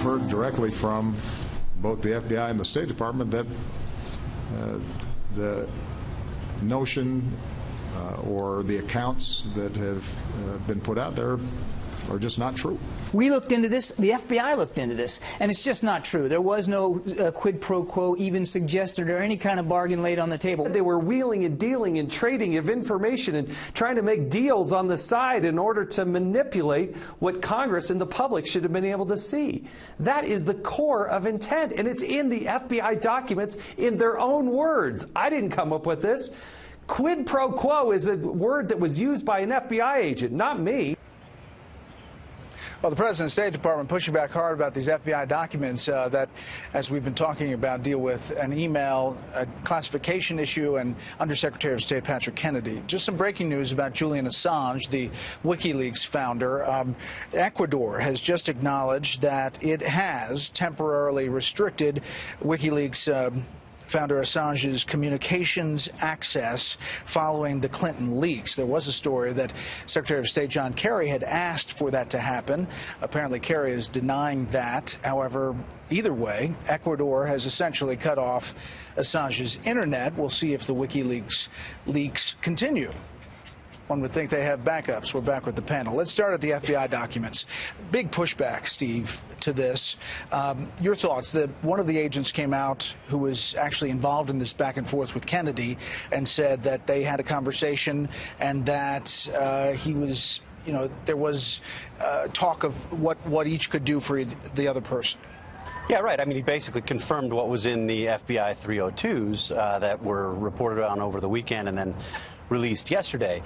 heard directly from both the FBI and the State Department that the notion or the accounts that have been put out there are just not true. We looked into this, the FBI looked into this, and it's just not true. There was no quid pro quo even suggested or any kind of bargain laid on the table. They were wheeling and dealing and trading of information and trying to make deals on the side in order to manipulate what Congress and the public should have been able to see. That is the core of intent, and it's in the FBI documents in their own words. I didn't come up with this. Quid pro quo is a word that was used by an FBI agent, not me. Well, the President's State Department pushing back hard about these FBI documents that, as we've been talking about, deal with an email, a classification issue, and Undersecretary of State Patrick Kennedy. Just some breaking news about Julian Assange, the WikiLeaks founder. Ecuador has just acknowledged that it has temporarily restricted WikiLeaks founder Assange's communications access following the Clinton leaks. There was a story that Secretary of State John Kerry had asked for that to happen. Apparently Kerry is denying that. However, either way, Ecuador has essentially cut off Assange's internet. We'll see if the WikiLeaks leaks continue. One would think they have backups. We're back with the panel. Let's start at the FBI documents. Big pushback, Steve, to this. Your thoughts? One of the agents came out who was actually involved in this back and forth with Kennedy and said that they had a conversation and that he was, you know, there was talk of what each could do for the other person. Yeah, right. I mean, he basically confirmed what was in the FBI 302s that were reported on over the weekend and then released yesterday.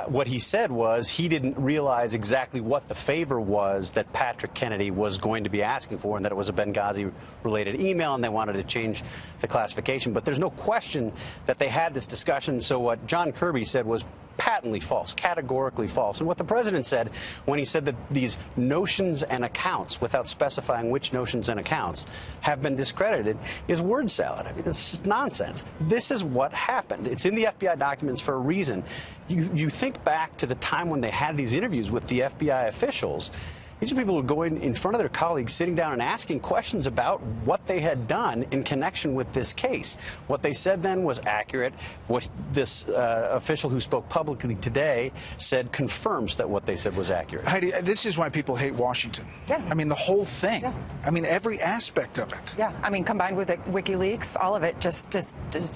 What he said was he didn't realize exactly what the favor was that Patrick Kennedy was going to be asking for, and that it was a Benghazi-related email, and they wanted to change the classification. But there's no question that they had this discussion. So what John Kirby said was patently false, categorically false. And what the president said when he said that these notions and accounts, without specifying which notions and accounts, have been discredited, is word salad. I mean, this is nonsense. This is what happened. It's in the FBI documents for a reason. You think back to the time when they had these interviews with the FBI officials. These are people who are going in front of their colleagues, sitting down and asking questions about what they had done in connection with this case. What they said then was accurate. What this official who spoke publicly today said confirms that what they said was accurate. Heidi, this is why people hate Washington. Yeah. I mean, the whole thing. Yeah. I mean, every aspect of it. Yeah. I mean, combined with WikiLeaks, all of it just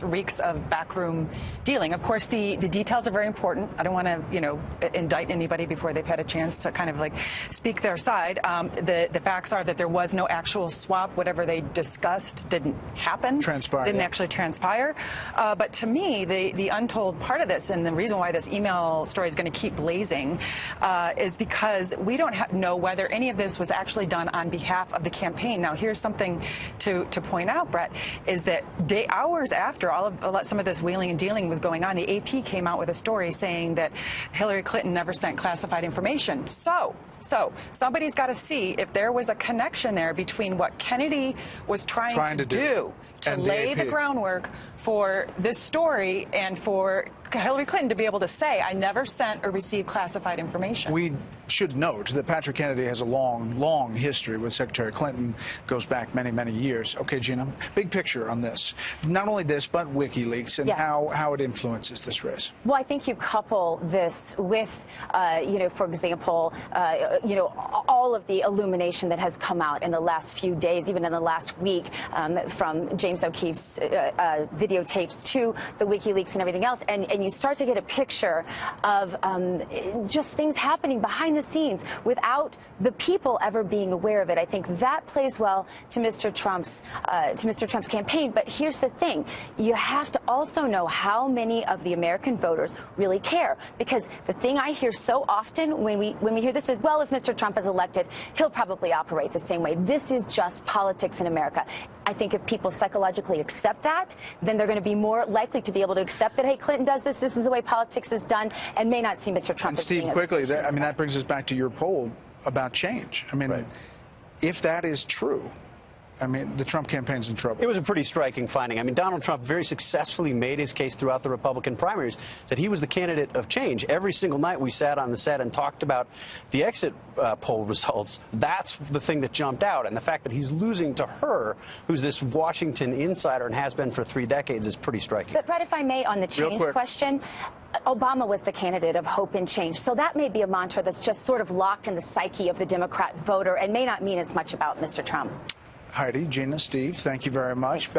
reeks of backroom dealing. Of course, the details are very important. I don't want to, you know, indict anybody before they've had a chance to kind of like speak their side. The facts are that there was no actual swap. Whatever they discussed didn't happen. Didn't actually transpire. But to me, the untold part of this, and the reason why this email story is going to keep blazing, is because we don't know whether any of this was actually done on behalf of the campaign. Now, here's something to point out, Brett, is that hours after some of this wheeling and dealing was going on, the AP came out with a story saying that Hillary Clinton never sent classified information. So somebody's got to see if there was a connection there between what Kennedy was trying to do to lay the groundwork for this story and for Hillary Clinton to be able to say, I never sent or received classified information. We should note that Patrick Kennedy has a long, long history with Secretary Clinton. Goes back many, many years. Okay, Gina, big picture on this. Not only this, but WikiLeaks and how it influences this race. Well, I think you couple this with, you know, for example, you know, all of the illumination that has come out in the last few days, even in the last week, from James O'Keefe's videotapes to the WikiLeaks and everything else, and you start to get a picture of just things happening behind the scenes without the people ever being aware of it. I think that plays well to Mr. Trump's campaign. But here's the thing: you have to also know how many of the American voters really care, because the thing I hear so often when we hear this is, well, if Mr. Trump is elected, he'll probably operate the same way. This is just politics in America. I think if people psychologically accept that, then they're going to be more likely to be able to accept that, hey, Clinton does this, this is the way politics is done, and may not see Mr. Trump as being Steve, quickly, I mean, that brings us back to your poll about change. I mean, if that is true, I mean, the Trump campaign's in trouble. It was a pretty striking finding. I mean, Donald Trump very successfully made his case throughout the Republican primaries that he was the candidate of change. Every single night we sat on the set and talked about the exit poll results. That's the thing that jumped out. And the fact that he's losing to her, who's this Washington insider and has been for 3 decades, is pretty striking. But, Brett, if I may, on the change question, Obama was the candidate of hope and change. So that may be a mantra that's just sort of locked in the psyche of the Democrat voter and may not mean as much about Mr. Trump. Heidi, Gina, Steve, thank you very much.